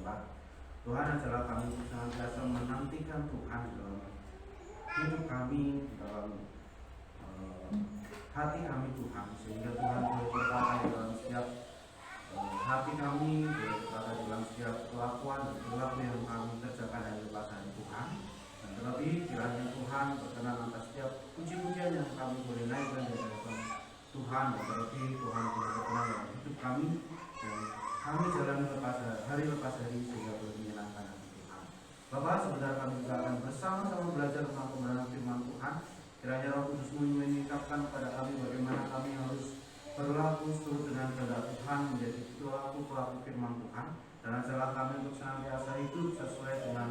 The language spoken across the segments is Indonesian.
adalah Tuhan adalah kami senantiasa menantikan Tuhan dalam hidup kami, dalam hati kami Tuhan, sehingga Tuhan boleh berkata dalam setiap hati kami, boleh berkata dalam setiap kelakuan dan perilaku yang kami kerjakan hari lepas hari Tuhan. Dan terlebih kiranya Tuhan berkenan atas setiap puji-pujian yang kami boleh naikkan dari hadapan Tuhan, dan terlebih Tuhan boleh berkenan dalam hidup kami dan kami jalan hari lepas hari sehingga boleh menyenangkan hati Tuhan. Bapak, sebentar kami juga akan bersama-sama belajar tentang kebenaran firman Tuhan. Kiranya Roh Kudus mengingatkan kepada kami bagaimana kami harus berlaku seturut dengan kehendak Tuhan, menjadi pelaku-pelaku firman Tuhan, dan ajarlah kami untuk senantiasa hidup sesuai dengan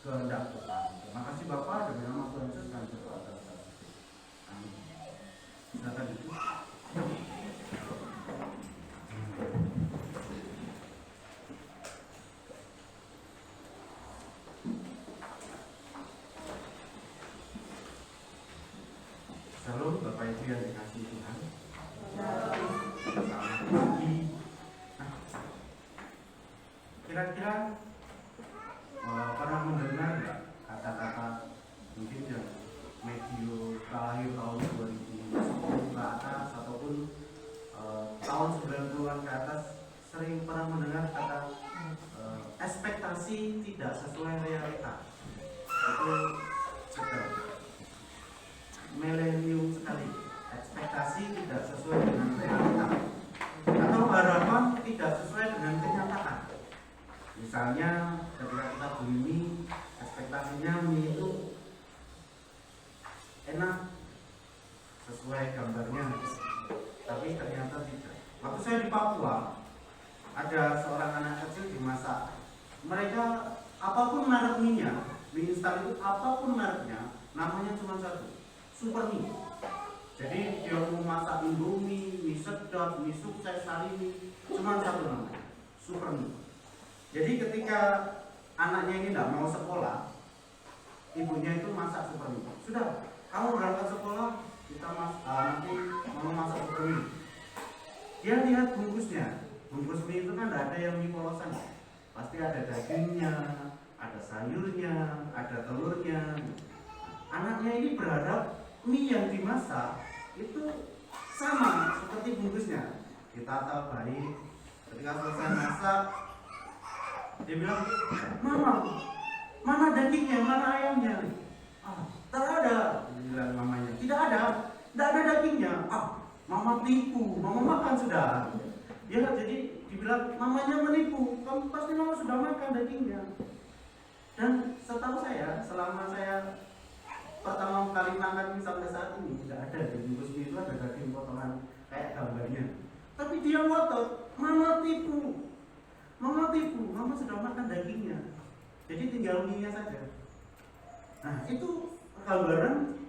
kehendak Tuhan. Terima kasih Bapak, demi nama Tuhan Yesus kami berdoa. Amin. Silakan itu. Shalom Bapak Ibu yang dikasihi Tuhan. Selamat pagi. Kira-kira pernah mendengar nggak kata-kata mungkin yang medio lahir tahun 2010 ke atas ataupun tahun 90-an ke atas, sering pernah mendengar kata ekspektasi tidak sesuai realita. Itu betul. Milenium sekali, ekspektasi tidak sesuai dengan realita atau harapan tidak sesuai dengan kenyataan. Misalnya ketika kita beli mie, ekspektasinya mie itu enak sesuai gambarnya, tapi ternyata tidak. Waktu saya di Papua, ada seorang anak kecil dimasak, mereka apapun merek mie-nya, mie instan itu apapun mereknya, namanya cuma satu, Super Mie. Jadi dia mau masak Indomie, mie sedap, mie sukses, Sarimi, cuma satu nama, Super Mie. Jadi ketika anaknya ini tidak mau sekolah, ibunya itu masak Super Mie. Sudah, kamu berangkat sekolah, kita nanti mau masak Super Mie. Dia lihat bungkusnya, bungkus mie itu kan tidak ada yang mie polosan, pasti ada dagingnya, ada sayurnya, ada telurnya. Anaknya ini berharap mie yang dimasak itu sama seperti bungkusnya, ditata baik. Ketika selesai masak, dia bilang, "Mama, mana dagingnya, mana ayamnya?" "Tak ada," bilang mamanya. "Tidak ada dagingnya." "Mama tipu, mama makan sudah." Ya, jadi dibilang mamanya menipu, kamu pasti mama sudah makan dagingnya. Dan setahu saya, selama saya pertama kali makan sampai saat ini, tidak ada di bungkus mie itu ada daging potongan kayak gambarnya. Tapi dia ngotot, mama tipu, mama sudah makan dagingnya, jadi tinggal mie-nya saja. Nah, itu gambaran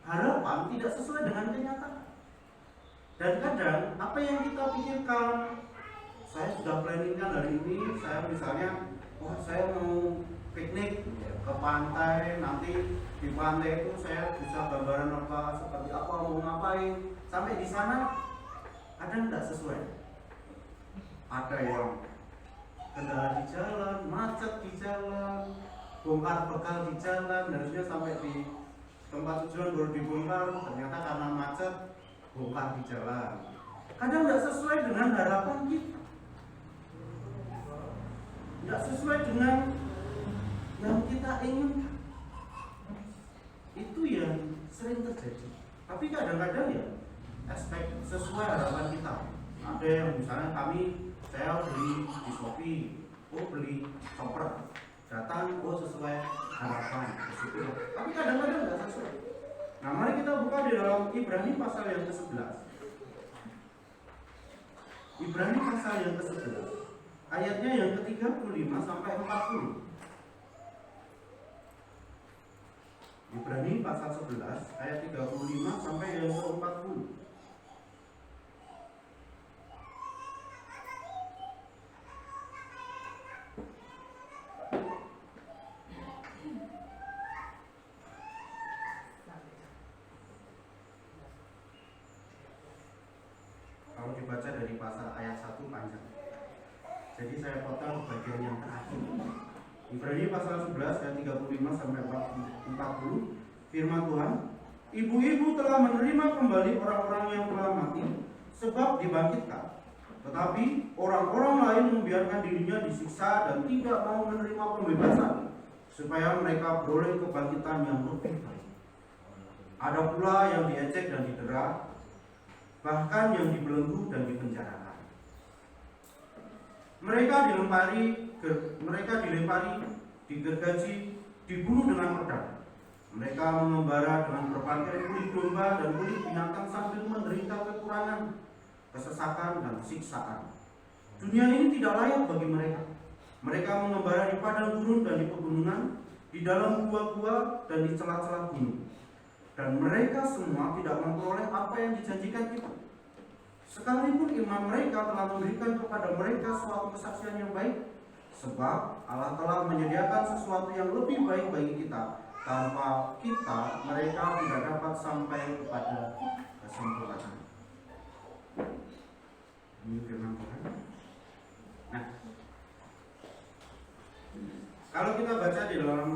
harapan tidak sesuai dengan kenyataan. Dan kadang apa yang kita pikirkan, saya sudah planningkan hari ini, saya misalnya, saya mau piknik ke pantai, nanti di pantai itu saya bisa gambaran apa, seperti apa, mau ngapain. Sampai di sana kadang tidak sesuai. Ada yang kendala di jalan, macet di jalan, bongkar bekal di jalan, harusnya sampai di tempat tujuan baru dibongkar, ternyata karena macet bongkar di jalan. Kadang tidak sesuai dengan harapan kita, tidak sesuai dengan yang kita inginkan. Itu yang sering terjadi. Tapi kadang-kadang ya sesuai harapan kita. Ada yang misalnya saya beli di Shopee, beli chopper, datang, sesuai harapan, bersyukur. Tapi kadang-kadang nggak sesuai. Nah, mari kita buka di dalam Ibrani pasal yang ke-11. Ibrani pasal yang ke-11, ayatnya yang ke-35 sampai 40. Ibrani pasal 11 ayat 35 sampai yang ke-40. Kalau dibaca dari pasal ayat 1 panjang. Jadi saya potong bagian yang terakhir. Ibrani pasal 11 ayat 35 sampai 40. Firman Tuhan, ibu-ibu telah menerima kembali orang-orang yang telah mati sebab dibangkitkan. Tetapi orang-orang lain membiarkan dirinya disiksa dan tidak mau menerima pembebasan supaya mereka beroleh kebangkitan yang lebih baik. Ada pula yang diejek dan didera, bahkan yang dibelenggu dan dipenjarakan. Mereka dilempari, digergaji, dibunuh dengan pedang. Mereka mengembara dengan berpakaian kulit domba dan kulit binatang sambil menderita kekurangan, kesesakan dan siksaan. Dunia ini tidak layak bagi mereka. Mereka mengembara di padang gurun dan di pegunungan, di dalam gua-gua dan di celah-celah gunung. Dan mereka semua tidak memperoleh apa yang dijanjikan itu. Sekalipun iman mereka telah memberikan kepada mereka suatu kesaksian yang baik, sebab Allah telah menyediakan sesuatu yang lebih baik bagi kita. Tanpa kita, mereka tidak dapat sampai kepada kesempurnaan. Ini firman Tuhan. Nah, kalau kita baca di dalam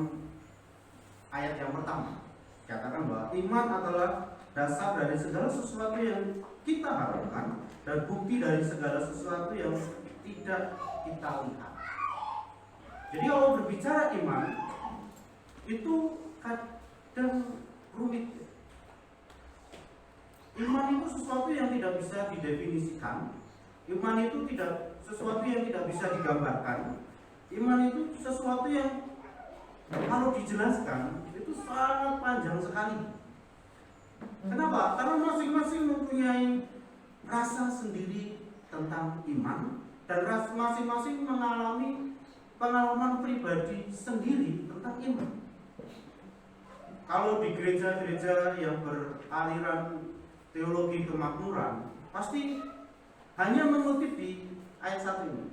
ayat yang pertama, katakan bahwa iman adalah dasar dari segala sesuatu yang kita harapkan dan bukti dari segala sesuatu yang tidak kita lihat. Jadi kalau berbicara iman itu kadang rumit. Iman itu sesuatu yang tidak bisa didefinisikan. Iman itu tidak sesuatu yang tidak bisa digambarkan. Iman itu sesuatu yang kalau dijelaskan itu sangat panjang sekali. Kenapa? Karena masing-masing mempunyai rasa sendiri tentang iman dan masing-masing mengalami pengalaman pribadi sendiri tentang iman. Kalau di gereja-gereja yang beraliran teologi kemakmuran, pasti hanya mengutip di ayat 1 ini.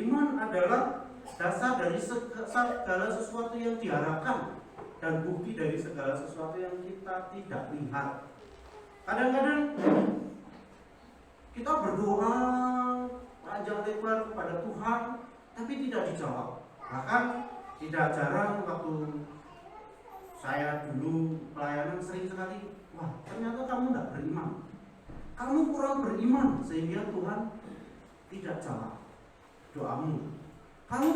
Iman adalah dasar dari segala sesuatu yang diharapkan dan bukti dari segala sesuatu yang kita tidak lihat. Kadang-kadang kita berdoa panjang lebar kepada Tuhan, tapi tidak dijawab. Bahkan tidak jarang waktu saya dulu pelayanan sering sekali, wah ternyata kamu tidak beriman, kamu kurang beriman sehingga Tuhan tidak jawab doamu. Kamu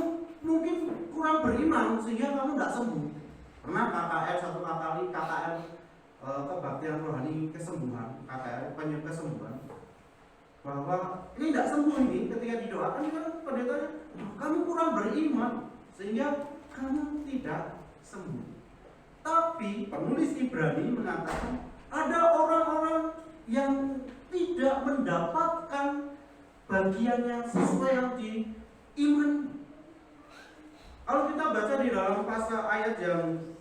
mungkin kurang beriman sehingga kamu tidak sembuh. Pernah KKR satu kali, KKR kebaktian rohani kesembuhan, KKR kesembuhan, bahwa ini tidak sembuh ini ketika didoakan kan pendetanya, kamu kurang beriman sehingga kamu tidak sembuh. Tapi penulis Ibrani mengatakan ada orang-orang yang tidak mendapatkan bagiannya sesuai yang diimani. Kalau kita baca di dalam pasal ayat yang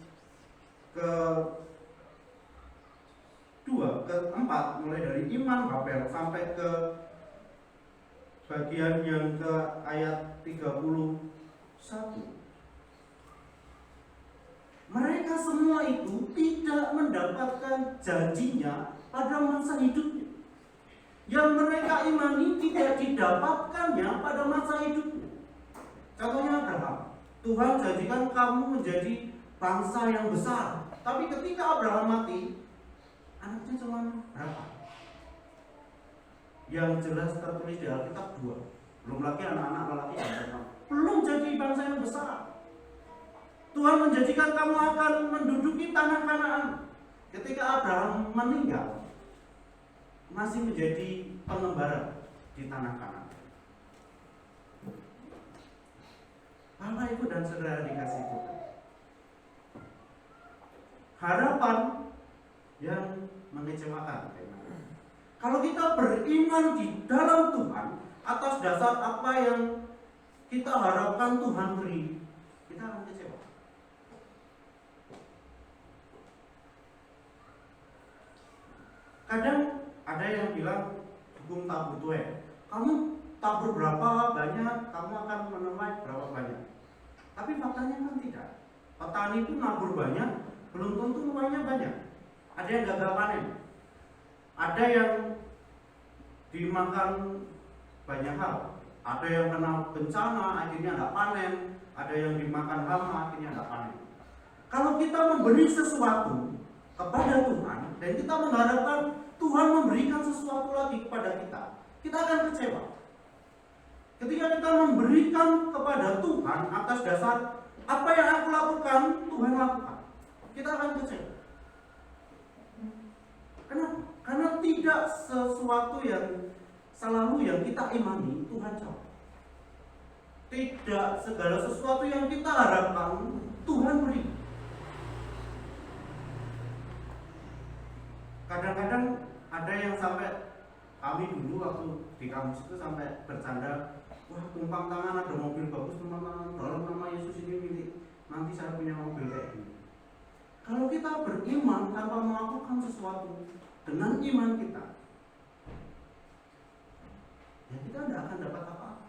keempat, mulai dari iman Babel sampai ke bagian yang ke ayat 31, mereka semua itu tidak mendapatkan janjinya pada masa hidupnya. Yang mereka imani tidak didapatkannya pada masa hidupnya. Contohnya Abraham. Tuhan jadikan kamu menjadi bangsa yang besar. Tapi ketika Abraham mati, anaknya cuma berapa? Yang jelas tertulis di Alkitab 2. Belum lagi anak-anak lelaki yang bernama. Belum jadi bangsa yang besar. Tuhan menjanjikan kamu akan menduduki tanah Kanaan. Ketika Abraham meninggal, masih menjadi pengembara di tanah Kanaan. Bapak, Ibu, dan saudara dikasih Tuhan, harapan yang mengecewakan. Kalau kita beriman di dalam Tuhan atas dasar apa yang kita harapkan Tuhan beri, kita akan kecewa. Kadang ada yang bilang hukum tabur tuai. Kamu tabur berapa banyak, kamu akan menuai berapa banyak. Tapi faktanya kan tidak. Petani itu nabur banyak, belum tentu nuainya banyak. Ada yang gagal panen, ada yang dimakan banyak hal, Ada yang kena bencana, akhirnya nggak panen. Ada yang dimakan hama, akhirnya nggak panen. Kalau kita memberi sesuatu kepada Tuhan dan kita mengharapkan Tuhan memberikan sesuatu lagi kepada kita akan kecewa. Ketika kita memberikan kepada Tuhan atas dasar apa yang aku lakukan, Tuhan lakukan, kita akan kecewa. Kenapa? Karena tidak sesuatu yang selalu yang kita imani Tuhan jawab. Tidak segala sesuatu yang kita harapkan Tuhan beri. Kadang-kadang ada yang sampai, kami dulu waktu di kampus itu sampai bercanda, wah tumpang tangan ada mobil bagus, tumpang tangan dalam nama Yesus ini milik, nanti saya punya mobil kayak gini. Kalau kita beriman tanpa melakukan sesuatu dengan iman kita, ya kita tidak akan dapat apa-apa.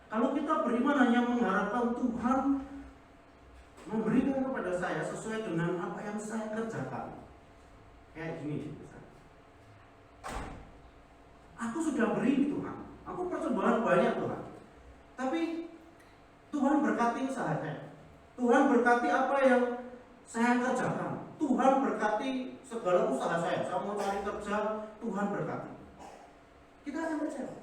Kalau kita beriman hanya mengharapkan Tuhan memberikan kepada saya sesuai dengan apa yang saya kerjakan, kayak gini, aku sudah beri Tuhan, aku persembahan banyak Tuhan, tapi Tuhan berkati usaha saya, Tuhan berkati apa yang saya kerjakan, Tuhan berkati segala usaha saya mau cari kerja, Tuhan berkati. Kita akan kecewa.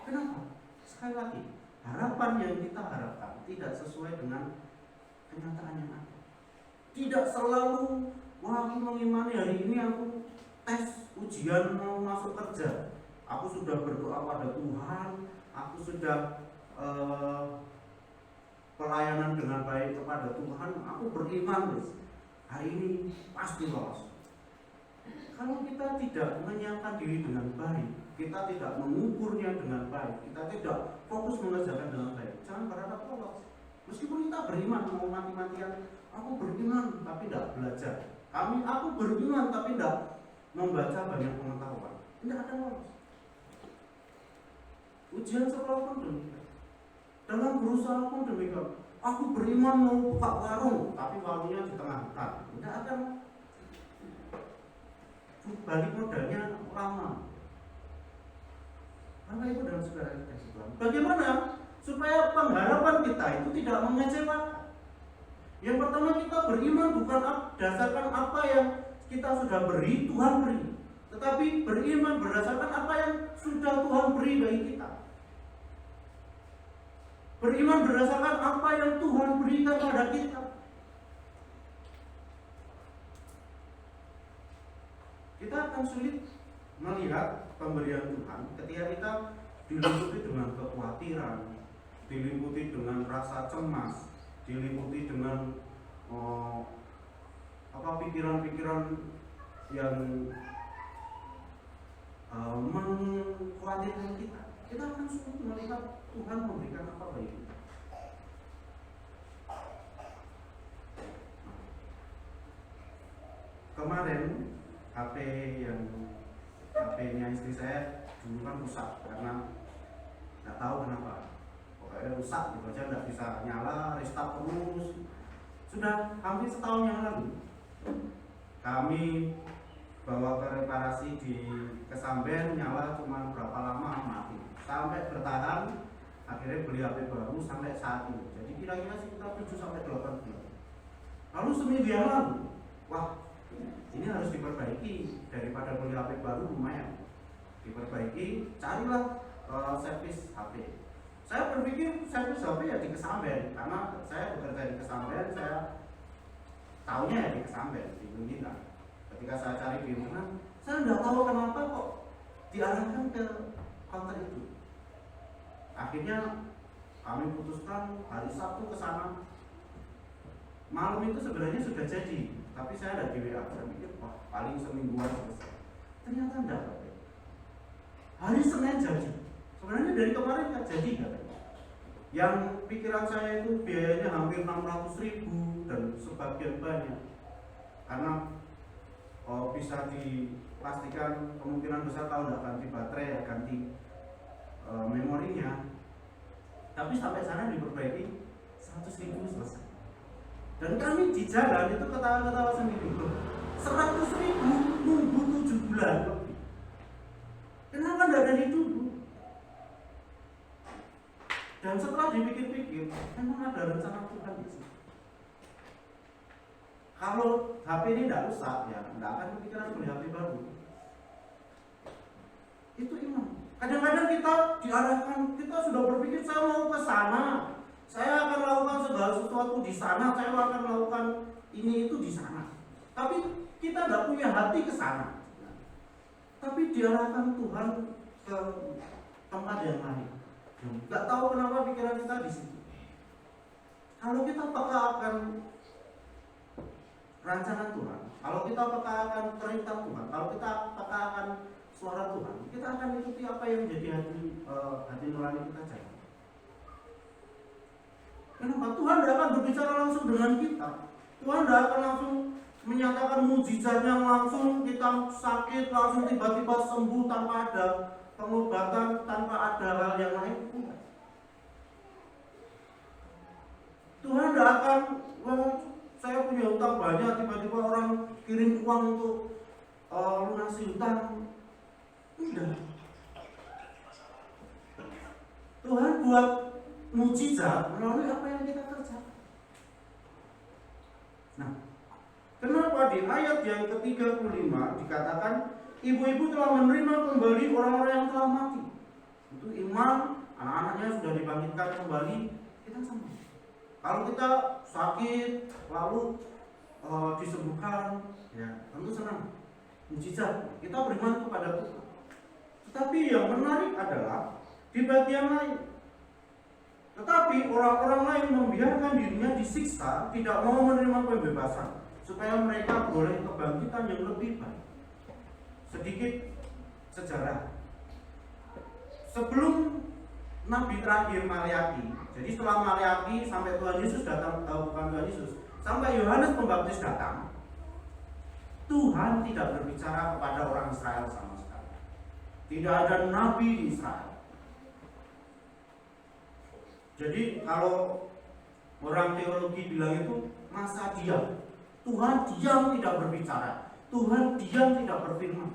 Kenapa? Sekali lagi, harapan yang kita harapkan tidak sesuai dengan kenyataan yang ada. Tidak selalu, wah aku mengimani hari ini aku tes ujian mau masuk kerja, aku sudah berdoa pada Tuhan, aku sudah pelayanan dengan baik kepada Tuhan, aku beriman hari ini pasti lolos. Kalau kita tidak menyiapkan diri dengan baik, kita tidak mengukurnya dengan baik, kita tidak fokus mengerjakan dengan baik, jangan berharap lolos. Meskipun kita beriman, mau mati-matian, aku beriman tapi tidak belajar, aku beriman tapi tidak membaca banyak pengetahuan, tidak akan lolos. Ujian sekolah pun demikian, dalam berusaha pun demikian. Aku beriman mau buka warung, tapi warungnya di tengah hutan, tidak akan, balik modalnya lama. Maka itu dalam saudara kita Tuhan. Bagaimana supaya pengharapan kita itu tidak mengecewakan? Yang pertama, kita beriman bukan berdasarkan apa yang kita sudah beri, Tuhan beri, tetapi beriman berdasarkan apa yang sudah Tuhan beri bagi kita. Beriman berdasarkan apa yang Tuhan berikan pada kita. Kita akan sulit melihat pemberian Tuhan ketika kita diliputi dengan kekhawatiran, diliputi dengan rasa cemas, diliputi dengan pikiran-pikiran yang mengkhawatirkan kita. Kita akan sulit melihat Tuhan memberikan apa bagi kita. Kemarin HP-nya istri saya dulu kan rusak karena nggak tahu kenapa, pokoknya rusak gitu aja, nggak bisa nyala, restart terus. Sudah hampir setahun yang lalu kami bawa ke reparasi di Kesamben, nyala cuma berapa lama mati, sampai bertahan akhirnya beli HP baru sampai saat ini. Jadi kira-kira sekitar 7-8 bulan. Lalu seminggu yang lalu, wah ini harus diperbaiki, daripada beli HP baru lumayan diperbaiki, carilah servis HP. Saya berpikir servis HP ya di Kesamben, karena saya bekerja di Kesamben, saya tahunya ya di Kesamben, di Gunung. Ketika saya cari di mana, saya tidak tahu kenapa kok diarahkan ke counter itu. Akhirnya kami putuskan hari Sabtu ke sana. Malam itu sebenarnya sudah jadi, tapi saya ada di WA, saya pikir wah paling semingguan selesai. Ternyata enggak. Hari Senin jadi. Sebenarnya dari kemarin nggak jadi katanya. Yang pikiran saya itu biayanya hampir 600.000 dan sebagian banyak. Karena bisa dipastikan kemungkinan besar kalau nggak ganti baterai ya ganti memorinya. Tapi sampai sana diperbaiki 100.000 selesai. Dan kami di jalan itu ketawa-ketawa sendiri, 100.000 nunggu 7 bulan lebih. Kenapa tidak dari dulu? Dan setelah dipikir-pikir, memang ada rencana Tuhan di sini. Kalau HP ini tidak rusak, ya tidak akan kepikiran beli HP baru. Itu iman. Kadang-kadang kita diarahkan, kita sudah berpikir saya mau ke sana, saya akan lakukan segala sesuatu di sana, saya akan melakukan ini itu di sana. Tapi kita tidak punya hati ke sana. Tapi diarahkan Tuhan ke tempat yang lain. Nggak tahu kenapa pikiran kita di situ. Kalau kita peka akan rancangan Tuhan, kalau kita peka akan perintah Tuhan, kalau kita peka akan suara Tuhan, kita akan ikuti apa yang menjadi hati nurani kita jalan. Kenapa? Tuhan tidak akan berbicara langsung dengan kita. Tuhan tidak akan langsung menyatakan mujizatnya langsung kita sakit langsung tiba-tiba sembuh tanpa ada pengobatan, tanpa ada hal yang lain. Tuhan tidak akan, saya punya hutang banyak, tiba-tiba orang kirim uang untuk lunasi hutang. Tidak. Tuhan buat mujizat melalui apa yang kita kerjakan. Nah, kenapa di ayat yang ke-35 dikatakan ibu-ibu telah menerima kembali orang-orang yang telah mati? Itu iman, anak-anaknya sudah dibangkitkan kembali. Kita sama. Kalau kita sakit lalu disembuhkan, ya tentu senang, mujizat. Kita beriman kepada Tuhan. Tetapi yang menarik adalah di bagian lain. Tetapi orang-orang lain membiarkan dirinya disiksa, tidak mau menerima pembebasan, supaya mereka boleh kebangkitan yang lebih baik. Sedikit sejarah. Sebelum Nabi terakhir Maleakhi, jadi setelah Maleakhi sampai Tuhan Yesus datang, bukan Tuhan Yesus, sampai Yohanes Pembaptis datang, Tuhan tidak berbicara kepada orang Israel sama sekali. Tidak ada nabi di Israel. Jadi kalau orang teologi bilang itu masa diam. Tuhan diam tidak berbicara. Tuhan diam tidak berfirman.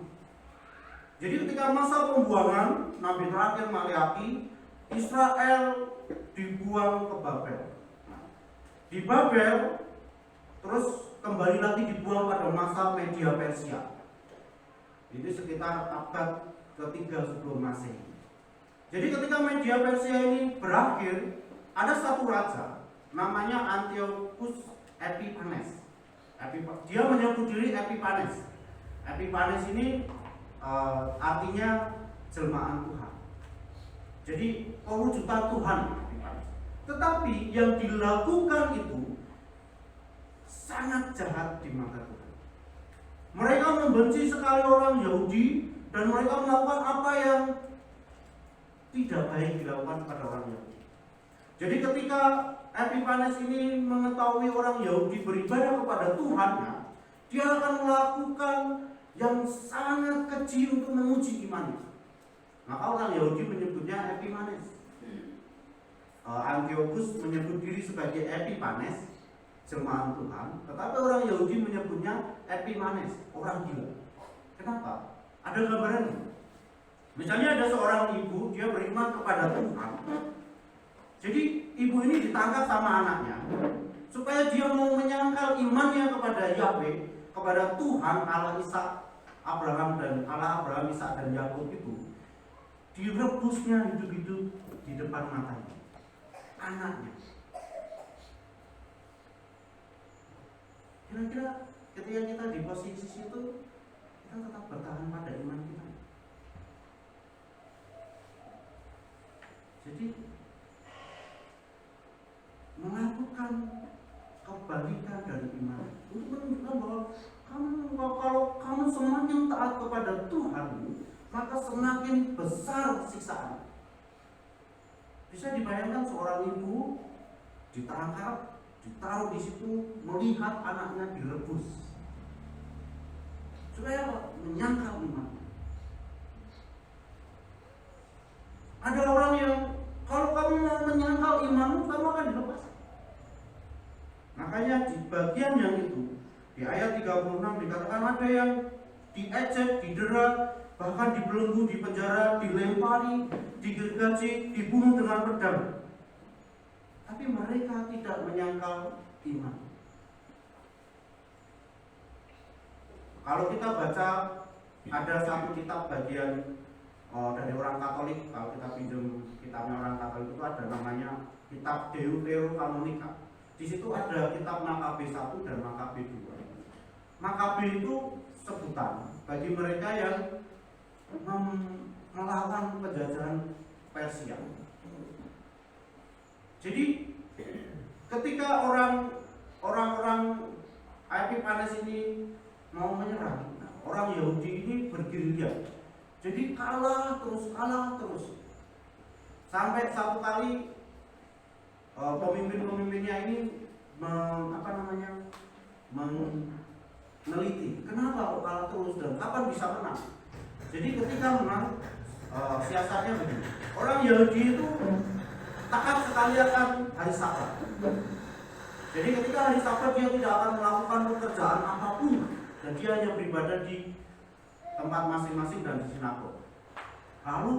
Jadi ketika masa pembuangan Nabi terakhir Maleakhi, Israel dibuang ke Babel. Di Babel terus kembali lagi dibuang pada masa Media Persia. Itu sekitar abad ke-3 sebelum Masehi. Jadi ketika Media Persia ini berakhir, ada satu raja namanya Antiochus Epiphanes. Dia menyebut diri Epiphanes. Epiphanes ini artinya jelmaan Tuhan. Jadi perwujudan Tuhan. Tetapi yang dilakukan itu sangat jahat di mata Tuhan. Mereka membenci sekali orang Yahudi dan mereka melakukan apa yang tidak baik dilakukan pada orang Yahudi. Jadi ketika Epiphanes ini mengetahui orang Yahudi beribadah kepada Tuhannya, dia akan melakukan yang sangat keji untuk menguji imannya. Maka orang Yahudi menyebutnya Epiphanes. Antiochus menyebut diri sebagai Epiphanes, jelmaan Tuhan, tetapi orang Yahudi menyebutnya Epiphanes, orang gila. Kenapa? Ada gambarannya. Misalnya ada seorang ibu, dia beriman kepada Tuhan. Jadi ibu ini ditangkap sama anaknya supaya dia mau menyangkal imannya kepada Yahweh, kepada Tuhan Allah Ishak, Abraham dan Allah Abraham, Ishak dan Yakub itu. Direbusnya hidup-hidup di depan matanya anaknya. Kira-kira ketika kita di posisi situ, kita tetap bertahan pada iman kita. Jadi melakukan kebalikan dari iman untuk menunjukkan bahwa kalau kamu semakin taat kepada Tuhan, maka semakin besar siksaan. Bisa dibayangkan seorang ibu ditangkap, ditaruh di situ, melihat anaknya direbus. Supaya apa? Menyangkal iman. Ada orang yang kalau kamu mau menyangkal imanmu, kamu akan dilepas. Makanya di bagian yang itu, di ayat 36 dikatakan ada yang diejek, didera, bahkan dibelenggu, dipenjara, dilempari, digergaji, dibunuh dengan pedang. Tapi mereka tidak menyangkal iman. Kalau kita baca ada satu kitab bagian dari orang Katolik, kalau kita pinjam kitabnya orang Katolik itu ada namanya kitab Deuterokanonika. Di situ ada kitab Makabe 1 dan Makabe 2. Makabe itu sebutan bagi mereka yang melawan penjajahan Persia. Jadi ketika orang-orang Epiphanes ini mau menyerang, orang Yahudi ini bergerilya. Jadi kalah terus. Sampai satu kali pemimpin-pemimpinnya ini meneliti kenapa kok kalah terus dan kapan bisa menang. Jadi ketika menang, siasatnya begini. Orang Yahudi itu taat sekali akan hari Sabat. Jadi ketika hari Sabat dia tidak akan melakukan pekerjaan apapun dan dia hanya beribadah di tempat masing-masing dan di sinagog. Lalu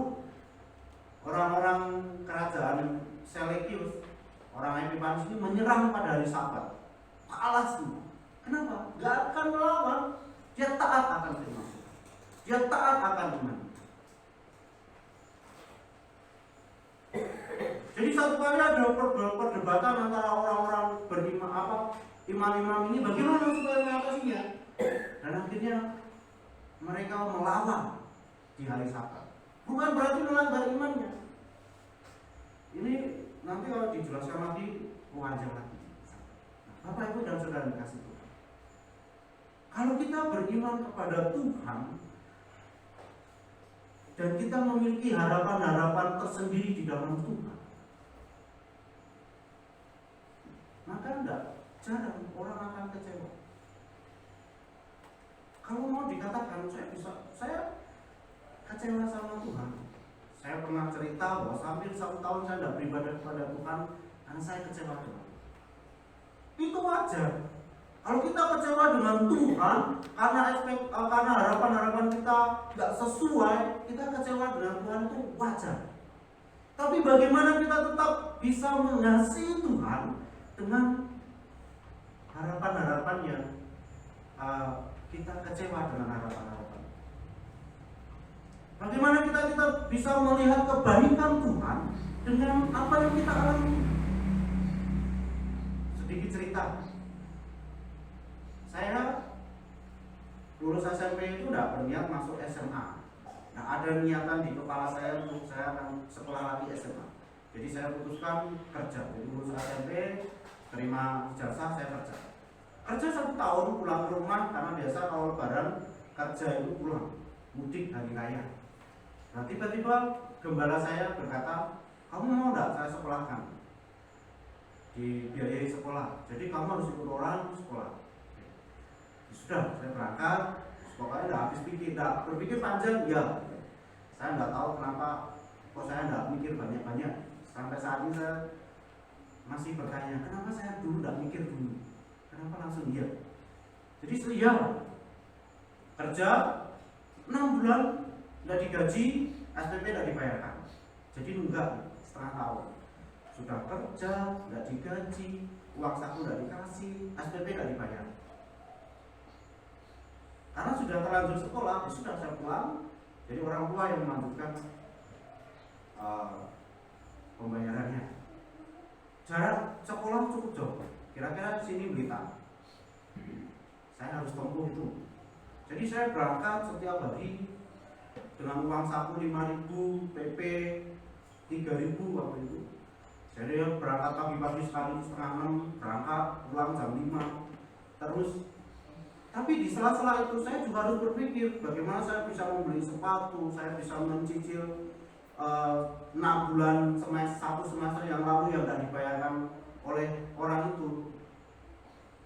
orang-orang kerajaan Selekius, orang Epiphanes ini menyerang pada hari Sabat. Kalah semua. Kenapa? Gak akan melawan. Dia taat akan firman. Dia taat akan iman. Jadi satu kali ada perdebatan antara orang-orang imam-imam ini bagaimana supaya mengatasinya. Dan akhirnya mereka melawan di hari Sabat. Bukan berarti melanggar imannya. Ini nanti kalau dijelaskan lagi panjang lagi. Bapak Ibu dan Saudara dikasih Tuhan. Kalau kita beriman kepada Tuhan dan kita memiliki harapan-harapan tersendiri di dalam Tuhan, maka jarang orang akan kecewa. Kalau mau dikatakan saya kecewa sama Tuhan. Saya pernah cerita bahwa hampir 1 tahun saya tidak beribadah kepada Tuhan karena saya kecewa dengan Tuhan. Itu wajar. Kalau kita kecewa dengan Tuhan karena harapan-harapan kita nggak sesuai, kita kecewa dengan Tuhan itu wajar. Tapi bagaimana kita tetap bisa mengasihi Tuhan dengan harapan-harapan yang kita kecewa dengan harapan-harapan. Bagaimana kita bisa melihat kebaikan Tuhan dengan apa yang kita alami. Sedikit cerita. Saya lulus SMP itu tidak berniat masuk SMA. Nah, ada niatan di kepala saya untuk saya akan sekolah lagi SMA. Jadi saya putuskan kerja. Jadi lulus SMP, terima ijazah, saya kerja. Kerja 1 tahun, pulang ke rumah karena biasa kalau lebaran kerja itu pulang, mudik hari raya. Nah, tiba-tiba gembala saya berkata, kamu mau enggak saya sekolahkan? Dibiayai sekolah. Jadi kamu harus ikut orang sekolah. Sudah, saya berangkat. Pokoknya enggak habis pikir, enggak berpikir panjang, ya. Saya enggak tahu kenapa kok saya enggak mikir banyak-banyak. Sampai saat ini saya masih bertanya, kenapa saya dulu enggak mikir dulu? Kenapa langsung iya? Jadi selia kerja 6 bulan tidak digaji, SPP tidak dibayarkan. Jadi nunggak setengah tahun. Sudah kerja, tidak digaji, uang saku tidak dikasih, SPP tidak dibayar. Karena sudah terlanjur sekolah, sudah saya pulang. Jadi orang tua yang melanjutkan pembayarannya. Jarak sekolah cukup jauh. Kira-kira di sini Blitar. Saya harus tempuh itu. Jadi saya berangkat setiap hari dengan uang saku 5.000, PP 3.000 waktu itu. Jadi berangkat pagi-pagi sekali 5:30, berangkat pulang jam 5. Terus tapi di sela-sela itu saya juga harus berpikir bagaimana saya bisa membeli sepatu, saya bisa mencicil 6 bulan satu semester yang lalu yang tidak dibayarkan oleh orang itu.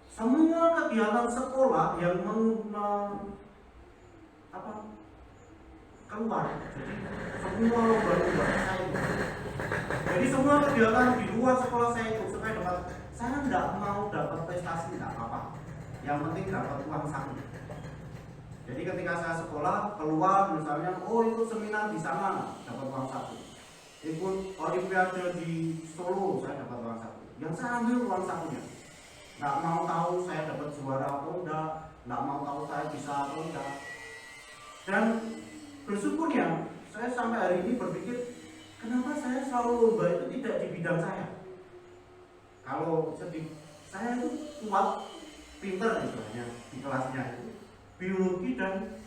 Semua kegiatan sekolah yang keluar, jadi semua lomba-lomba saya itu. Jadi semua kegiatan di luar sekolah saya itu supaya saya tidak mau dapat prestasi tidak apa-apa. Yang penting dapat uang saku. Jadi ketika saya sekolah keluar misalnya, oh ikut seminar di sana dapat uang saku, ikut olimpiade di Solo saya dapat uang saku. Yang saya ambil uang sakunya, nggak mau tahu saya dapat juara atau enggak, nggak mau tahu saya bisa atau enggak. Dan bersyukurnya saya sampai hari ini berpikir, kenapa saya selalu lomba itu tidak di bidang saya. Kalau saya itu kuat, pinter istilahnya di kelasnya itu biologi dan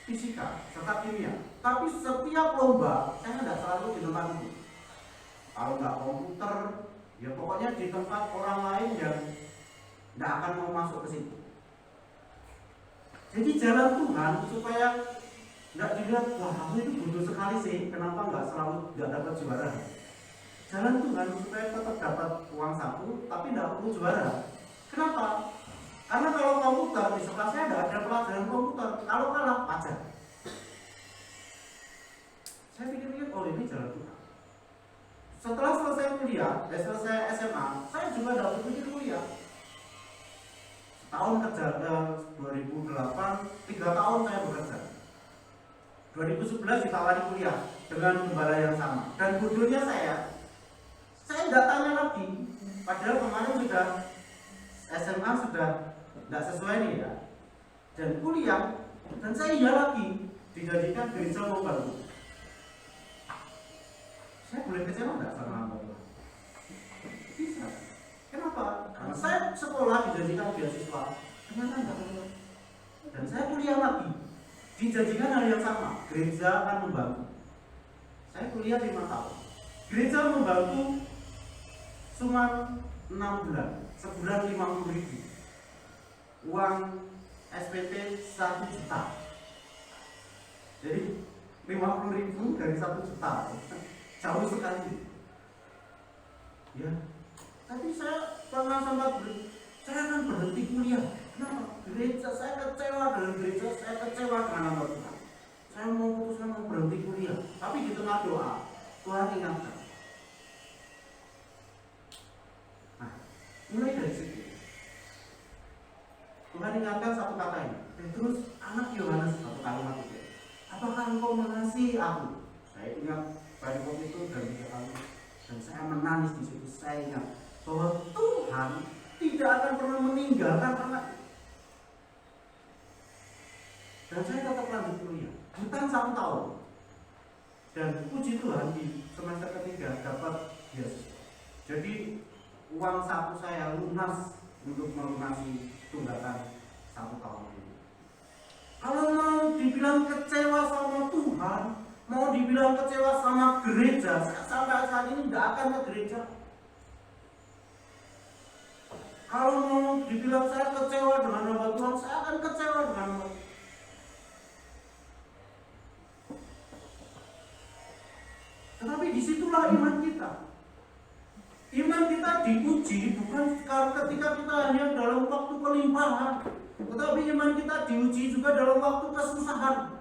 fisika serta kimia, tapi setiap lomba saya tidak selalu di tempat itu. Kalau nggak komputer, ya pokoknya di tempat orang lain yang tidak akan mau masuk ke situ. Jadi jalan Tuhan supaya nggak dilihat, wah kamu itu bodoh sekali sih, kenapa nggak selalu nggak dapat juara. Jalan Tuhan supaya tetap dapat uang saku, tapi tidak perlu juara. Kenapa? Karena kalau komputer, di sekolah saya tidak ada pelajaran komputer. Kalau kalah, wajar. Saya pikir-pikir, oh ini jalan Tuhan. Setelah selesai kuliah, selesai SMA, saya juga tidak berpikir kuliah. Setahun kerja, 2008, 3 tahun saya bekerja. 2011 ditawari kuliah dengan gembala yang sama. Dan bodohnya saya tidak tanya lagi. Padahal kemarin sudah SMA sudah tidak sesuai nih ya, dan kuliah, dan saya iya lagi dijanjikan gereja mau bantu. Saya boleh kecewa nggak sama hamba Tuhan? Bisa. Kenapa? Karena saya sekolah dijanjikan beasiswa, ternyata enggak lulus. Dan saya kuliah lagi dijanjikan hal yang sama, gereja akan membantu. Saya kuliah 5 tahun, gereja membantu cuma 6 bulan, sebulan 50.000. Uang SPP 1 juta. Jadi 50.000 dari 1 juta, jauh sekali. Ya, tapi saya pernah sempat saya akan berhenti kuliah. Kenapa? Gereja saya kecewa dengan gereja, saya kecewa dengan hamba Tuhan. Saya mau putuskan mau berhenti kuliah, tapi di tengah doa Tuhan ingatkan. Nah, mulai dari situ Tuhan ingatkan satu kata ini, Petrus anak Yohanes, satu kalimat itu. Apakah engkau mengasihi aku? Saya ingat pada waktu itu dan 3 kali, dan saya menangis di situ. Saya ingat bahwa Tuhan tidak akan pernah meninggalkan anak. Dan saya tetap lanjut kuliah, bukan 1 tahun. Dan puji Tuhan di semester ketiga dapat beasiswa. Jadi uang saku saya lunas untuk melunasi tunggakan 1 tahun ini. Kalau mau dibilang kecewa sama Tuhan, mau dibilang kecewa sama gereja, saya sampai saat ini tidak akan ke gereja. Kalau mau dibilang saya kecewa dengan hamba Tuhan, saya akan kecewa dengan hamba Tuhan. Tetapi disitulah iman kita. Iman kita diuji bukan ketika kita hanya dalam waktu kelimpahan, tetapi iman kita diuji juga dalam waktu kesusahan.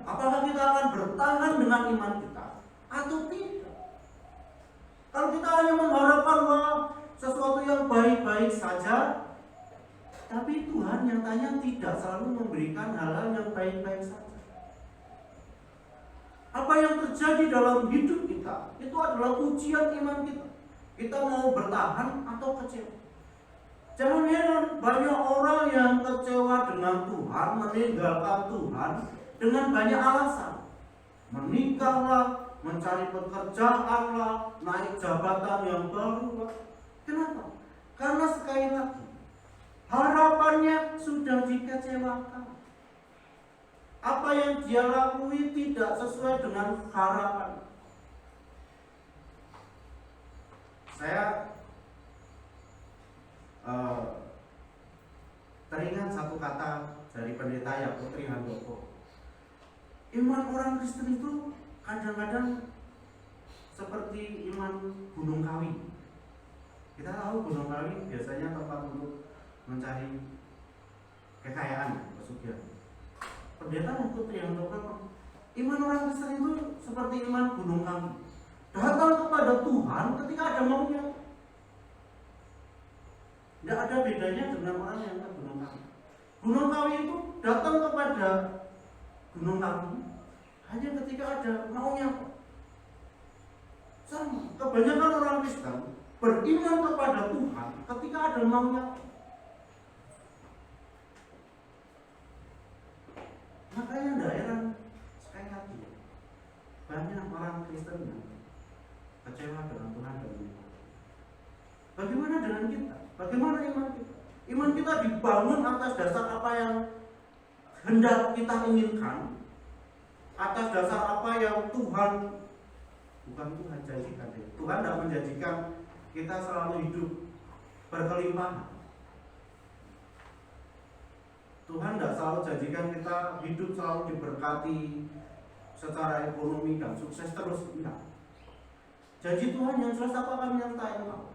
Apakah kita akan bertahan dengan iman kita atau tidak? Kalau kita hanya mengharapkan sesuatu yang baik-baik saja, tapi Tuhan nyatanya tidak selalu memberikan hal-hal yang baik-baik saja. Apa yang terjadi dalam hidup kita itu adalah ujian iman kita. Kita mau bertahan atau kecewa. Jangan heran banyak orang yang kecewa dengan Tuhan, meninggalkan Tuhan dengan banyak alasan. Menikahlah, mencari pekerjaanlah, naik jabatan yang baru. Kenapa? Karena sekali lagi harapannya sudah dikecewakan. Apa yang dia lakui tidak sesuai dengan harapan. Saya teringat satu kata dari pendeta Yakub Trihandoko. Iman orang Kristen itu kadang-kadang seperti iman Gunung Kawi. Kita tahu Gunung Kawi biasanya tempat untuk mencari kekayaan, pesugihan. Pendeta Yakub Trihandoko, iman orang Kristen itu seperti iman Gunung Kawi. Datang kepada Tuhan ketika ada maunya. Tidak ada bedanya dengan orang yang ke Gunung Kawi. Gunung Kawi itu datang kepada Gunung Kawi hanya ketika ada maunya. Sama, kebanyakan orang Kristen beriman kepada Tuhan ketika ada maunya. Makanya tidak heran, sekali lagi, banyak orang Kristen yang kecewa dengan Tuhan dan Tuhan. Bagaimana dengan kita? Bagaimana iman kita? Iman kita dibangun atas dasar apa yang hendak kita inginkan, atas dasar apa yang Tuhan, bukan Tuhan janjikan. Tuhan tidak menjanjikan kita selalu hidup berkelimpahan. Tuhan tidak selalu janjikan kita hidup selalu diberkati secara ekonomi dan sukses terus. Tidak. Janji Tuhan yang jelas apa akan menyertai engkau.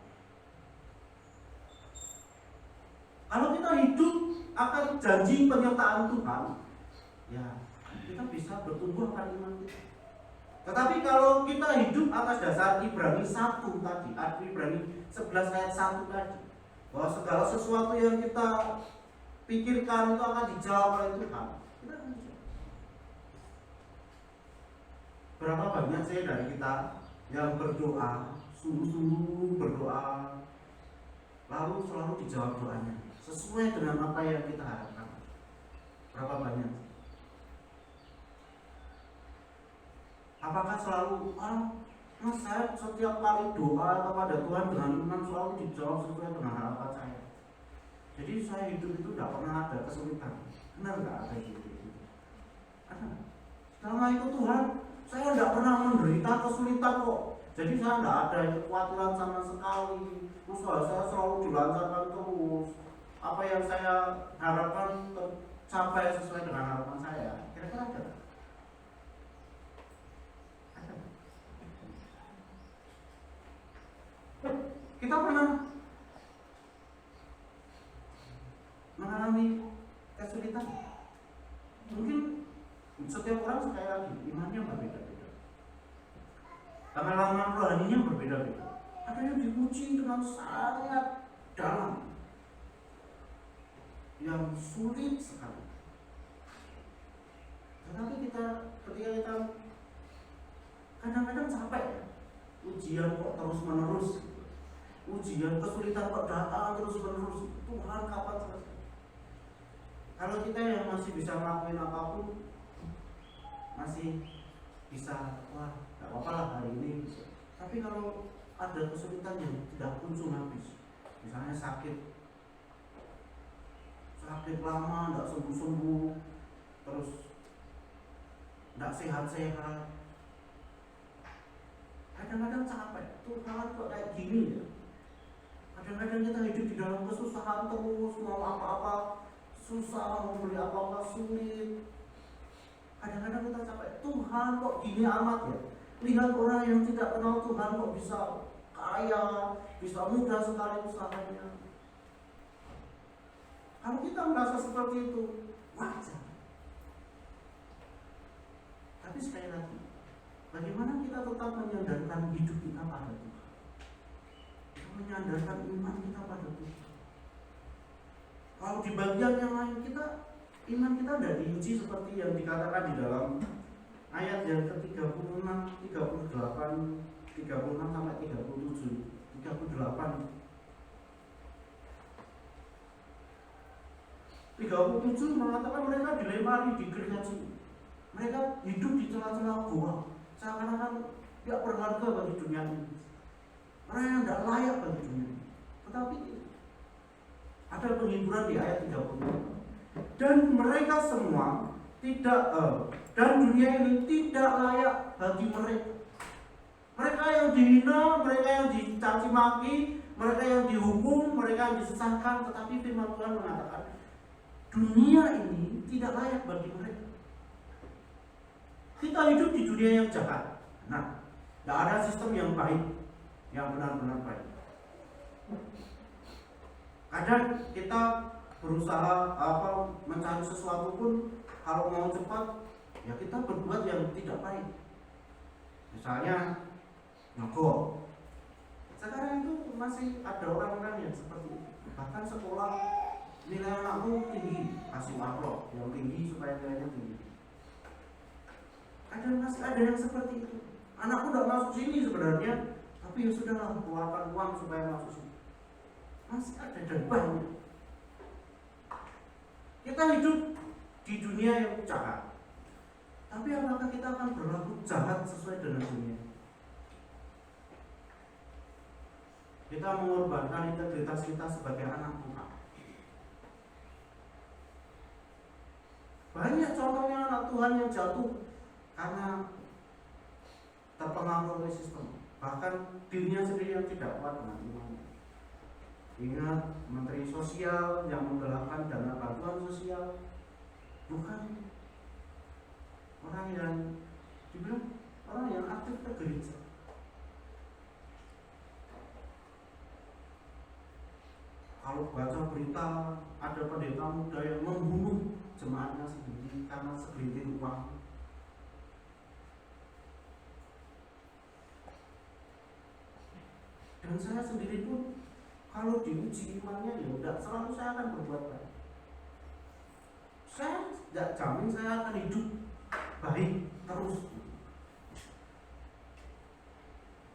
Kalau kita hidup akan janji penyertaan Tuhan, ya kita bisa bertumbuh akan iman kita. Tetapi kalau kita hidup atas dasar Ibrani 1 tadi, Ibrani 11 ayat 1 tadi, bahwa segala sesuatu yang kita pikirkan itu akan dijawab oleh Tuhan, kita akan dijawab. Berapa banyak sih dari kita yang berdoa, sungguh-sungguh berdoa, lalu selalu dijawab doanya sesuai dengan apa yang kita harapkan? Berapa banyak? Apakah selalu mas saya setiap kali doa kepada Tuhan dengan iman selalu dijawab sesuai dengan harapan saya? Jadi saya hidup itu tidak pernah ada kesulitan. Benar nggak ada gitu? Ada. Selama itu Tuhan, saya tidak pernah menderita kesulitan kok. Jadi saya tidak ada kekhawatiran sama sekali. Usaha saya selalu dilancarkan terus. Apa yang saya harapkan tercapai sesuai dengan harapan saya. Kira-kira ada? Ada. Kita pernah mengalami kesulitan. Mungkin setiap orang sekali lagi imannya berbeda-beda, pengalaman rohaninya berbeda-beda. Ada yang diuji dengan sangat dalam, yang sulit sekali. Tetapi ketika kita kadang-kadang capek ya, ujian kok terus menerus, ujian kesulitan kok datang terus menerus. Tuhan kapan selesai? Kalau kita yang masih bisa ngelakuin apapun, masih bisa, wah gak apa-apa lah hari ini. Tapi kalau ada kesulitan yang tidak kunjung habis, misalnya sakit lama, tidak sembuh-sembuh, terus tidak sehat-sehat, kadang-kadang capek. Tuhan kok kayak gini ya? Kadang-kadang kita hidup di dalam kesusahan terus, mau apa-apa susah, mau beli apa-apa sulit. Kadang-kadang kita capek. Tuhan kok gini amat ya? Lihat orang yang tidak kenal Tuhan kok bisa kaya, bisa mudah sekali usahanya. Kalau kita merasa seperti itu, wajar. Tapi sekali lagi, bagaimana kita tetap menyandarkan hidup kita pada Tuhan? Kita menyandarkan iman kita pada Tuhan. Kalau di bagian yang lain kita, iman kita tidak diuji seperti yang dikatakan di dalam ayat yang ke-36, 38, 36 sampai 37, 38. 37 mengatakan mereka dilempari di gergaji. Mereka hidup di celah-celah gua, seakan-akan tidak berharga bagi dunia ini. Mereka yang tidak layak bagi dunia ini. Tetapi ada penghiburan di ayat 35. Dan mereka semua tidak dan dunia ini tidak layak bagi mereka. Mereka yang dihina, mereka yang dicaci maki, mereka yang dihukum, mereka yang disesatkan. Tetapi firman Tuhan mengatakan dunia ini tidak layak bagi mereka. Kita hidup di dunia yang jahat. Nah, tidak ada sistem yang baik, yang benar-benar baik. Kadang kita berusaha mencari sesuatu pun, kalau mau cepat, ya kita berbuat yang tidak baik. Misalnya nyogok. Sekarang itu masih ada orang-orang yang seperti itu. Bahkan sekolah nilai anakku tinggi, kasih amplop yang tinggi supaya nilainya tinggi. Masih ada yang seperti itu. Anakku udah masuk sini sebenarnya, tapi ya sudahlah, keluarkan uang supaya masuk sini. Masih ada dan banyak. Kita hidup di dunia yang jahat, tapi apakah kita akan berlaku jahat sesuai dengan dunia? Kita mengorbankan integritas kita sebagai anak Tuhan. Banyak contohnya anak Tuhan yang jatuh karena terpengaruh oleh sistem, bahkan dirinya sendiri yang tidak kuat dengan imannya. Ingat Menteri Sosial yang menggelapkan dana bantuan sosial, bukan orang yang dibilang orang yang aktif ke gereja. Kalau baca berita ada pendeta muda yang membunuh jemaatnya sendiri karena segelintir uang. Dan saya sendiri pun kalau diuji imannya ya udah selalu saya akan berbuat baik. Saya tidak jamin saya akan hidup baik terus.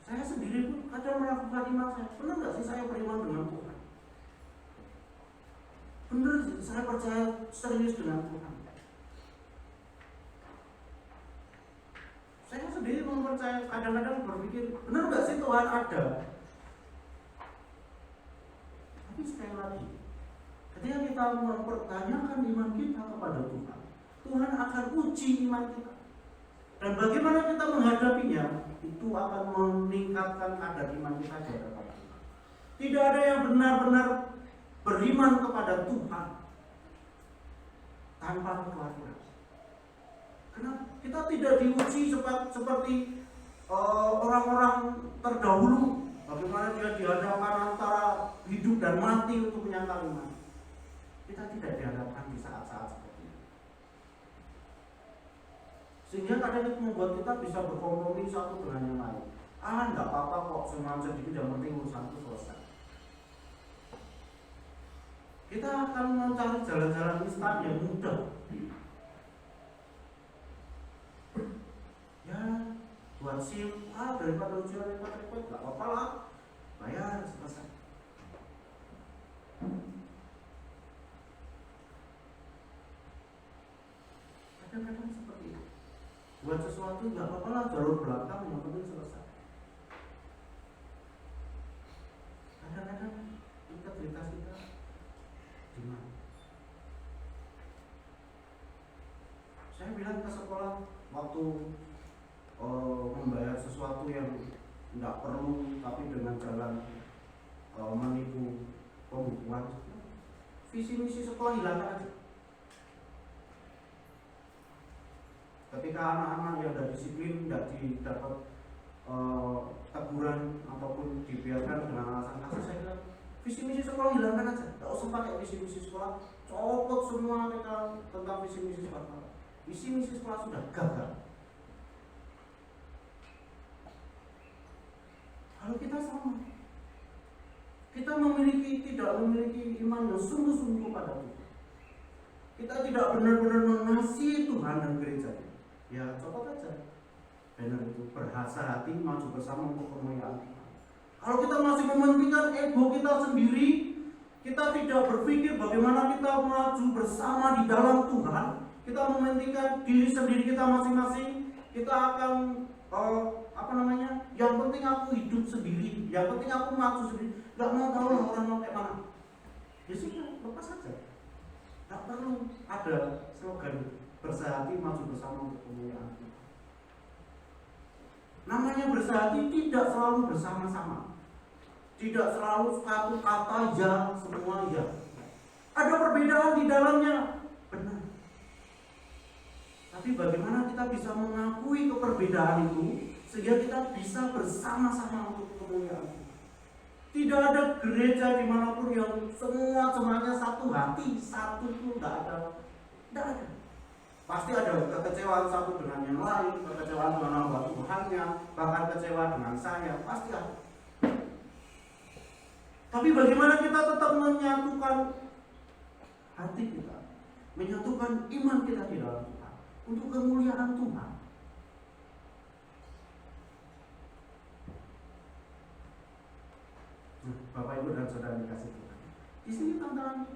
Saya sendiri pun kadang melakukan iman saya. Benar nggak sih saya beriman dengan Tuhan? Benar sih, saya percaya serius dengan Tuhan. Saya sendiri mempercayai, kadang-kadang berpikir, benar nggak sih Tuhan ada? Tapi sekali lagi, ketika kita mempertanyakan iman kita kepada Tuhan, Tuhan akan uji iman kita. Dan bagaimana kita menghadapinya, itu akan meningkatkan kadar iman kita di hadapan Tuhan. Tidak ada yang benar-benar beriman kepada Tuhan tanpa kekhawatiran. Kenapa? Kita tidak diuji seperti orang-orang terdahulu. Bagaimana dia dihadapkan antara hidup dan mati untuk menyangkal iman. Kita tidak dihadapkan di saat-saat seperti itu. Sehingga kadang itu membuat kita bisa berkompromi satu dengan yang lain. Enggak apa-apa kok, cuma sedikit, yang penting urusanku selesai. Kita akan mencari jalan-jalan instan yang mudah. Ya, buat SIM, daripada ujian repot-repot, gak apa-apa lah, bayar selesai. Kadang-kadang seperti itu. Buat sesuatu gak apa-apa lah, jalur belakang yang penting selesai. Kadang-kadang integritas kita gimana? Saya bilang ke sekolah waktu membayar sesuatu yang tidak perlu, tapi dengan jalan menipu pembukuan, visi misi sekolah hilangkan aja. Ketika anak-anak yang tidak disiplin tidak didapat teguran ataupun dibiarkan dengan alasan kasar, saya bilang visi misi sekolah hilangkan aja, tidak usah pakai visi misi sekolah, copot semua mereka tentang visi misi sekolah. Visi misi sekolah sudah gagal. Kalau kita sama, kita tidak memiliki iman yang sungguh-sungguh pada Tuhan. Kita tidak benar-benar mengasihi Tuhan dan gereja. Ya copot aja banner itu, berhati maju bersama untuk kemuliaan Tuhan. Kalau kita masih mementingkan ego kita sendiri, kita tidak berpikir bagaimana kita maju bersama di dalam Tuhan, kita mementingkan diri sendiri kita masing-masing, kita akan yang penting aku hidup sendiri, yang penting aku maju sendiri, gak mau tahu orang mau kayak mana. Ya sudah, lepas saja. Gak perlu ada slogan bersehati maju bersama untuk kemuliaan Tuhan. Namanya bersehati tidak selalu bersama-sama, tidak selalu satu kata ya, semua ya. Ada perbedaan di dalamnya, benar. Tapi bagaimana kita bisa mengakui keperbedaan itu sehingga kita bisa bersama-sama untuk kemuliaan Tuhan. Tidak ada gereja dimanapun yang semua jemaatnya satu hati, satu itu tidak ada. Pasti ada kekecewaan satu dengan yang lain, kekecewaan dengan hamba Tuhannya, bahkan kecewa dengan saya, pasti ada. Tapi bagaimana kita tetap menyatukan hati kita, menyatukan iman kita di dalam Tuhan untuk kemuliaan Tuhan. Nah, Bapak Ibu dan Saudara dikasih Tuhan, di sini tantangan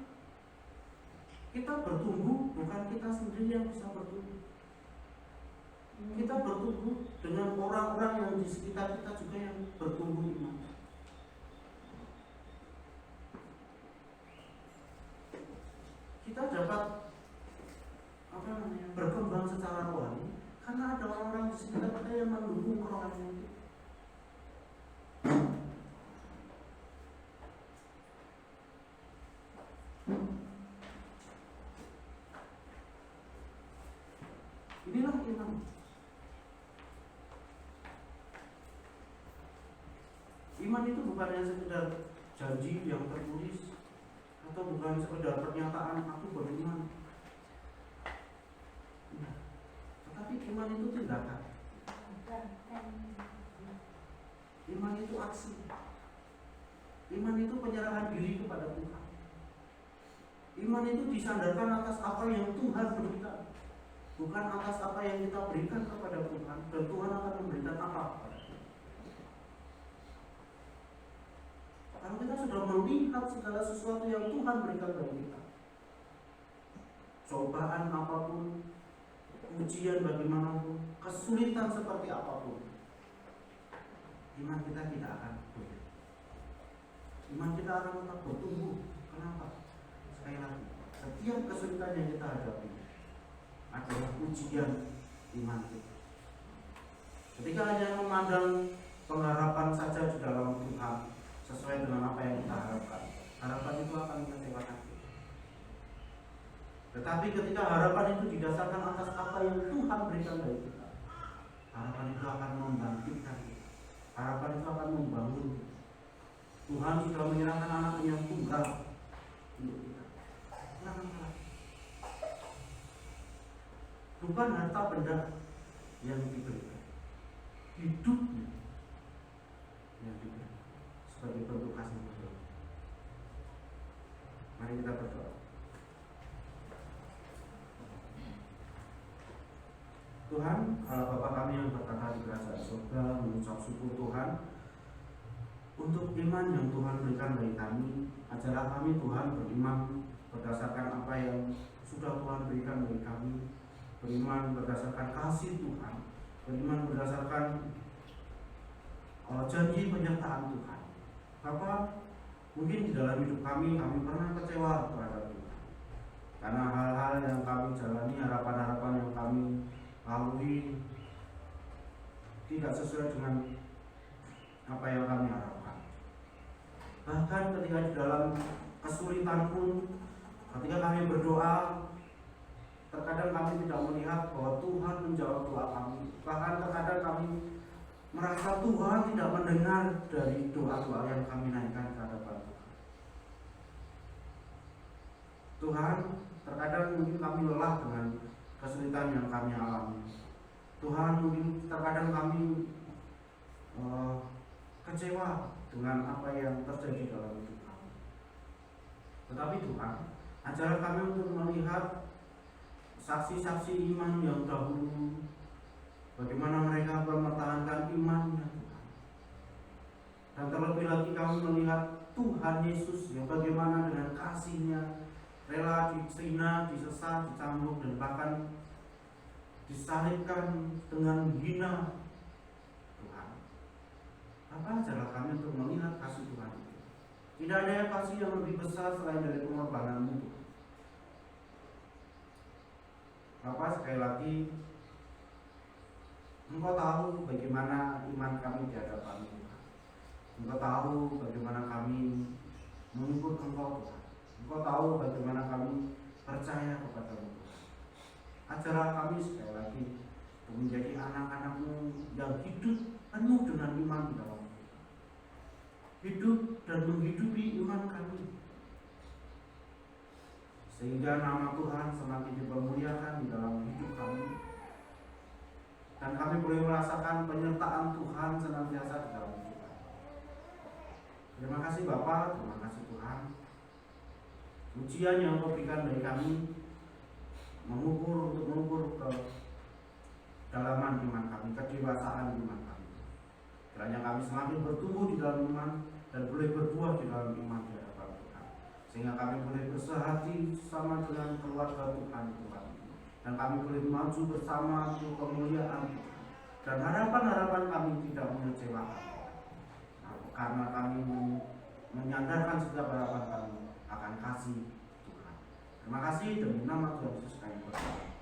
kita bertumbuh, bukan kita sendiri yang bisa bertumbuh. Kita bertumbuh dengan orang-orang yang di sekitar kita juga yang bertumbuh iman. Kita dapat berkembang secara rohani karena ada orang-orang di sekitar kita yang mendukung kerohanian itu. Inilah iman. Iman itu bukan hanya sekedar janji yang tertulis, atau bukan sekedar pernyataan aku beriman. Tetapi iman itu tindakan. Iman itu aksi. Iman itu penyerahan diri kepada Tuhan. Iman itu disandarkan atas apa yang Tuhan berikan, bukan atas apa yang kita berikan kepada Tuhan, dan Tuhan akan memberikan apa kepada kita. Kalau kita sudah melihat segala sesuatu yang Tuhan berikan bagi kita, cobaan apapun, ujian bagaimanapun, kesulitan seperti apapun, iman kita tidak akan berubah. Iman kita akan tetap bertumbuh. Kenapa? Sekali lagi, setiap kesulitan yang kita hadapi adalah ujian iman kita. Ketika hanya memandang pengharapan saja di dalam Tuhan sesuai dengan apa yang kita harapkan, harapan itu akan mengecewakan kita. Tetapi ketika harapan itu didasarkan atas apa yang Tuhan berikan bagi kita, harapan itu akan membangkitkan kita. Harapan itu akan membangun kita. Tuhan sudah menyerahkan anaknya yang tunggal untuk kita. Bukan harta benda yang diberikan, hidupnya yang diberikan sebagai bentuk kasih Tuhan. Mari kita berdoa. Tuhan, Allah Bapa kami yang berkata di kerajaan surga, mengucap syukur Tuhan untuk iman yang Tuhan berikan bagi kami. Ajarlah kami Tuhan beriman berdasarkan apa yang sudah Tuhan berikan bagi kami, beriman berdasarkan kasih Tuhan, beriman berdasarkan janji penyertaan Tuhan. Bapak, mungkin di dalam hidup kami pernah kecewa terhadap Tuhan karena hal-hal yang kami jalani, harapan-harapan yang kami lalui tidak sesuai dengan apa yang kami harapkan. Bahkan ketika di dalam kesulitan pun, ketika kami berdoa, terkadang kami tidak melihat bahwa Tuhan menjawab doa kami. Bahkan terkadang kami merasa Tuhan tidak mendengar dari doa-doa yang kami naikkan ke hadapan Tuhan. Tuhan, terkadang mungkin kami lelah dengan kesulitan yang kami alami. Tuhan, mungkin terkadang kami kecewa dengan apa yang terjadi dalam hidup kami. Tetapi Tuhan, ajarlah kami untuk melihat saksi-saksi iman yang dahulu, bagaimana mereka mempertahankan imannya Tuhan. Dan terlebih lagi kami melihat Tuhan Yesus yang bagaimana dengan kasih-Nya rela dihina, disesat, dicambuk, dan bahkan disalibkan dengan hina. Tuhan, apa ajarlah kami untuk melihat kasih Tuhan itu. Tidak ada kasih yang lebih besar selain dari pengorbanan-Mu Tuhan. Bapak, sekali lagi, Engkau tahu bagaimana iman kami di hadapan Tuhan. Engkau tahu bagaimana kami mengikut Engkau Tuhan. Engkau tahu bagaimana kami percaya kepada-Mu Tuhan. Ajarlah kami sekali lagi untuk menjadi anak-anak-Mu yang hidup penuh dengan iman di dalam Tuhan. Hidup dan menghidupi iman kami, sehingga nama Tuhan semakin dipermuliakan di dalam hidup kami, dan kami boleh merasakan penyertaan Tuhan senantiasa di dalam hidup kami. Terima kasih Bapa, terima kasih Tuhan. ujian yang Engkau berikan bagi kami, untuk mengukur ke dalaman iman kami, kedewasaan iman kami. Kiranya kami semakin bertumbuh di dalam iman dan boleh berbuah di dalam iman di hadapan Tuhan, sehingga kami boleh bersehati sama dengan keluarga Tuhan dan kami boleh maju bersama untuk kemuliaan Tuhan, dan harapan-harapan kami tidak mengecewakan karena kami menyandarkan setiap harapan kami akan kasih Tuhan. Terima kasih, demi nama Tuhan Yesus kami berdoa.